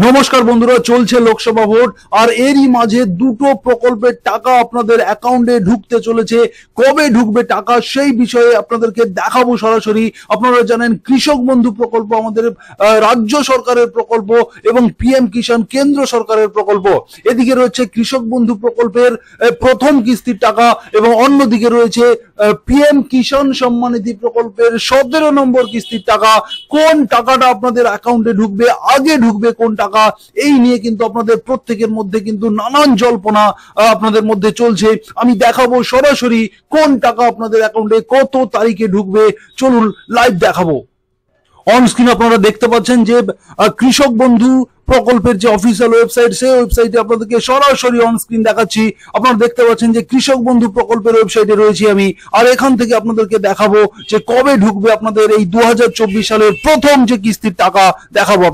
নমস্কার বন্ধুরা, চলছে লোকসভা ভোট আর এরই মাঝে দুটো প্রকল্পের টাকা আপনাদের অ্যাকাউন্টে ঢুকতে চলেছে। কবে ঢুকবে টাকা সেই বিষয়ে আপনাদেরকে দেখাবো সরাসরি। আপনারা জানেন কৃষক বন্ধু প্রকল্প আমাদের রাজ্য সরকারের প্রকল্প এবং পিএম কিষাণ কেন্দ্র সরকারের প্রকল্প। এদিকে রয়েছে কৃষক বন্ধু প্রকল্পের প্রথম কিস্তির টাকা এবং অন্যদিকে রয়েছে পিএম কিষাণ সম্মান নিধি প্রকল্পের 17 নম্বর কিস্তির টাকা। কোন টাকাটা আপনাদের অ্যাকাউন্টে ঢুকবে, আগে ঢুকবে কোন টাকা, এই নিয়ে কিন্তু আপনাদের প্রত্যেকের মধ্যে কিন্তু নানান জল্পনা আপনাদের মধ্যে চলছে। আমি দেখাবো সরাসরি কোন টাকা আপনাদের অ্যাকাউন্টে কত তারিখে ঢুকবে। চলুন লাইভ দেখাবো। অন স্ক্রিন আপনারা দেখতে পাচ্ছেন যে কৃষক বন্ধু প্রকল্পের যে অফিসিয়াল ওয়েবসাইট, সেই ওয়েবসাইটে আপনাদেরকে সরাসরি অন স্ক্রিন দেখাচ্ছি। আপনারা দেখতে পাচ্ছেন যে কৃষক বন্ধু প্রকল্পের ওয়েবসাইটে রয়েছি আমি, আর এখান থেকে আপনাদেরকে দেখাবো যে কবে ঢুকবে আপনাদের এই 2024 সালের প্রথম যে কিস্তির টাকা দেখাবো।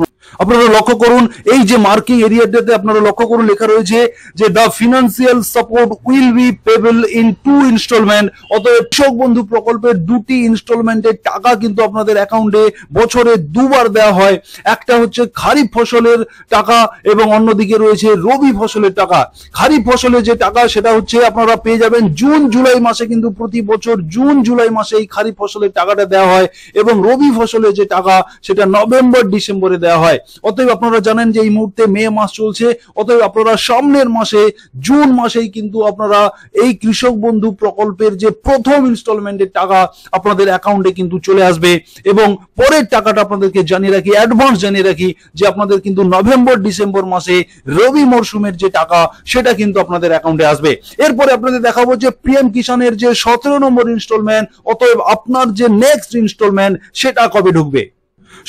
আপনারা লক্ষ্য করুন, এই যে মার্কিং এরিয়াটাতে আপনারা লক্ষ্য করুন লেখা রয়েছে যে the financial support will be payable in 2 instalment. অতএব কৃষক বন্ধু প্রকল্পের 2টি ইনস্টলমেন্টের টাকা কিন্তু আপনাদের অ্যাকাউন্টে বছরে দুবার দেওয়া হয়। একটা হচ্ছে খারিফ ফসলের টাকা এবং অন্যদিকে রয়েছে রবি ফসলের টাকা। খারিফ ফসলের যে টাকা সেটা হচ্ছে আপনারা পেয়ে যাবেন জুন জুলাই মাসে, কিন্তু প্রতি বছর জুন জুলাই মাসে এই খারিফ ফসলের টাকাটা দেওয়া হয় এবং রবি ফসলের যে টাকা সেটা নভেম্বর ডিসেম্বরে দেওয়া হয়। অতএব আপনারা জানেন যে এই মুহূর্তে মে মাস চলছে, অতএব আপনারা সামনের মাসে জুন মাসেই কিন্তু আপনারা এই কৃষক বন্ধু প্রকল্পের যে প্রথম ইনস্টলমেন্টের টাকা আপনাদের অ্যাকাউন্টে কিন্তু চলে আসবে। এবং পরের টাকাটা আপনাদেরকে জানিয়ে রাখি, অ্যাডভান্স জানিয়ে রাখি যে আপনাদের কিন্তু নভেম্বর ডিসেম্বর মাসে রবি মরশুমের যে টাকা সেটা কিন্তু আপনাদের অ্যাকাউন্টে আসবে। এরপরে আপনাদের দেখাবো যে পিএম কিষাণের যে 17 নম্বর ইনস্টলমেন্ট, অতএব আপনার যে নেক্সট ইনস্টলমেন্ট সেটা কবে ঢুকবে।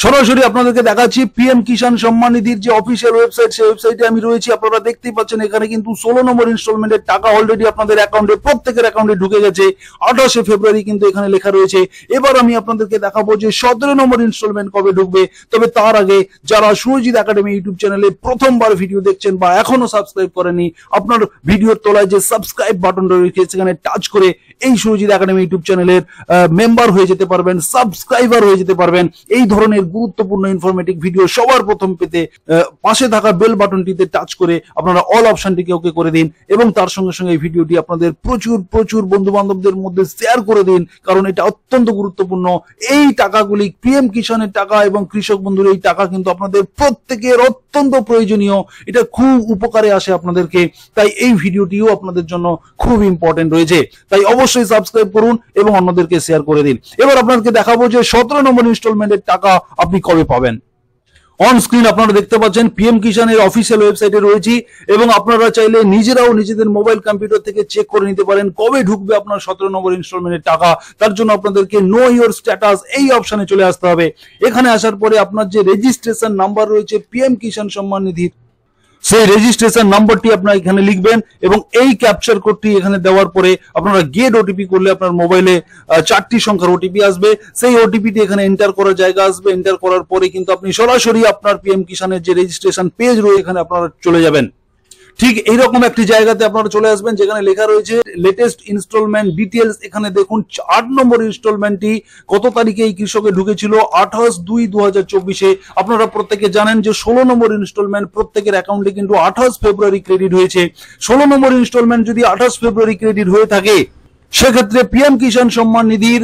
সরাসরি আপনাদেরকে দেখাচ্ছি পিএম কিষাণ সম্মান নিধির যে অফিসিয়াল ওয়েবসাইট, সেই ওয়েবসাইটে আমি রয়েছি। আপনারা দেখতেই পাচ্ছেন এখানে কিন্তু 16 নম্বর ইনস্টলমেন্টের টাকা অলরেডি আপনাদের অ্যাকাউন্টে, প্রত্যেকের অ্যাকাউন্টে ঢুকে গেছে। 28শে ফেব্রুয়ারি কিন্তু এখানে লেখা রয়েছে। এবার আমি আপনাদেরকে দেখাবো যে 17 নম্বর ইনস্টলমেন্ট কবে ঢুকবে। তবে তার আগে যারা সুরজিৎ একাডেমি ইউটিউব চ্যানেলে প্রথমবার ভিডিও দেখছেন বা এখনো সাবস্ক্রাইব করেনি, আপনার ভিডিওর তলায় যে সাবস্ক্রাইব বাটনটা রয়েছে সেখানে টাচ করে এই সুরজিৎ একাডেমি ইউটিউব চ্যানেলের মেম্বার হয়ে যেতে পারবেন, সাবস্ক্রাইবার হয়ে যেতে পারবেন। এই ধরনের গুরুত্বপূর্ণ ইনফরমেটিভ ভিডিও সবার প্রথম পেতে পাশে থাকা বেল বাটনটিতে টাচ করে আপনারা অল অপশনটিকে ওকে করে দিন এবং তার সঙ্গে সঙ্গে এই ভিডিওটি আপনাদের প্রচুর বন্ধু বান্ধবদের মধ্যে শেয়ার করে দিন, কারণ এটা অত্যন্ত গুরুত্বপূর্ণ। এই টাকাগুলি পিএম কিষাণের টাকা এবং কৃষক বন্ধুর এই টাকা কিন্তু আপনাদের প্রত্যেকের অত্যন্ত প্রয়োজনীয়, এটা খুব উপকারে আসে আপনাদেরকে। তাই এই ভিডিওটিও আপনাদের জন্য খুব ইম্পর্টেন্ট রয়েছে। তাই অবশ্যই সাবস্ক্রাইব করুন এবং অন্যদেরকে শেয়ার করে দিন। এবার আপনাদেরকে দেখাবো যে 17 নম্বর ইনস্টলমেন্টের টাকা আপনি কবে পাবেন। অন স্ক্রিন আপনারা দেখতে পাচ্ছেন পিএম কিষাণের অফিসিয়াল ওয়েবসাইটে রয়েছি এবং আপনারা চাইলে নিজেরাও নিজেদের মোবাইল কম্পিউটার থেকে চেক করে নিতে পারেন কবে ঢুকবে আপনার 17 নম্বর ইনস্টলমেন্টের টাকা। তার জন্য আপনাদেরকে নো ইওর স্ট্যাটাস এই অপশনে চলে আসতে হবে। এখানে আসার পরে আপনার যে রেজিস্ট্রেশন নাম্বার রয়েছে পিএম কিষাণ সম্মান নিধির, সেই রেজিস্ট্রেশন নাম্বারটি আপনারা এখানে লিখবেন এবং এই ক্যাপচার কোডটি এখানে দেওয়ার পরে আপনারা গেট ওটিপি করলে আপনার মোবাইলে 4টি সংখ্যার ওটিপি আসবে। সেই ওটিপিটি এখানে এন্টার করার জায়গা আসবে। এন্টার করার পরে কিন্তু আপনি সরাসরি আপনার পিএম কিষাণের যে রেজিস্ট্রেশন পেজ রয়েছে এখানে আপনারা চলে যাবেন। ঠিক এইরকম একটি জায়গাতে আপনারা চলে আসবেন যেখানে লেখা রয়েছে লেটেস্ট ইনস্টলমেন্ট ডিটেলস। এখানে দেখুন 8 নম্বর ইনস্টলমেন্টটি কত তারিখে এই কৃষকে ঢুকেছিল, 28/2/2024-এ। আপনারা প্রত্যেকে জানেন যে 16 নম্বর ইনস্টলমেন্ট প্রত্যেকের অ্যাকাউন্টে কিন্তু 28 ফেব্রুয়ারি ক্রেডিট হয়েছে। 16 নম্বর ইনস্টলমেন্ট যদি 28 ফেব্রুয়ারি ক্রেডিট হয়ে থাকে সেক্ষেত্রে পিএম কিষাণ সম্মান নিধির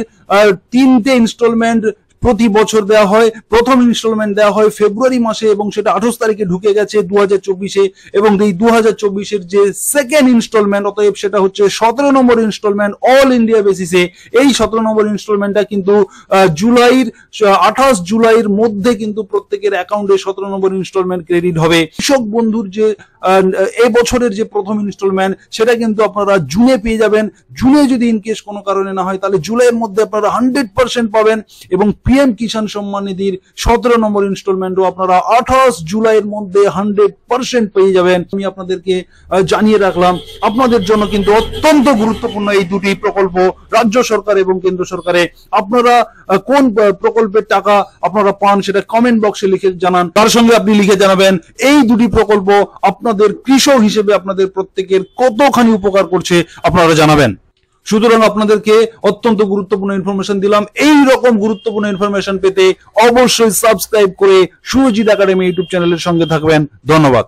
3টে ইনস্টলমেন্ট প্রতি বছর দেওয়া হয়। প্রথম ইনস্টলমেন্ট দেওয়া হয় ফেব্রুয়ারি মাসে এবং সেটা 28 তারিখে ঢুকে গেছে 2024-এ, এবং এই 2024-এর যে সেকেন্ড ইনস্টলমেন্ট, অতএব সেটা হচ্ছে 17 নম্বর ইনস্টলমেন্ট অল ইন্ডিয়া বেসিসে। এই 17 নম্বর ইনস্টলমেন্টটা কিন্তু 28 জুলাইয়ের মধ্যে কিন্তু প্রত্যেকের অ্যাকাউন্টে 17 নম্বর ইনস্টলমেন্ট ক্রেডিট হবে। কৃষক বন্ধুর যে এই বছরের যে প্রথম ইনস্টলমেন্ট সেটা কিন্তু আপনারা জুনে পেয়ে যাবেন। জুনে যদি ইনকেস কোনো কারণে না হয় তাহলে জুলাইয়ের মধ্যে আপনারা 100% পাবেন এবং পিএম কিষাণ সম্মান নিধির 17 নম্বর ইনস্টলমেন্টও আপনারা 28 জুলাইয়ের মধ্যে 100% পেয়ে যাবেন। আমি আপনাদেরকে জানিয়ে রাখলাম, আপনাদের জন্য কিন্তু অত্যন্ত গুরুত্বপূর্ণ এই দুটি প্রকল্প রাজ্য সরকার এবং কেন্দ্র সরকারে। আপনারা কোন প্রকল্পের টাকা আপনারা পান সেটা কমেন্ট বক্সে লিখে জানান। তার সঙ্গে আপনি লিখে জানাবেন এই দুটি প্রকল্প আপনাদের কৃষক হিসেবে আপনাদের প্রত্যেকের কতখানি উপকার করছে আপনারা জানাবেন। সুতরাং আপনাদেরকে অত্যন্ত গুরুত্বপূর্ণ ইনফরমেশন দিলাম। এই রকম গুরুত্বপূর্ণ ইনফরমেশন পেতে অবশ্যই সাবস্ক্রাইব করে সুরজিৎ একাডেমি ইউটিউব চ্যানেলের সঙ্গে থাকবেন। ধন্যবাদ।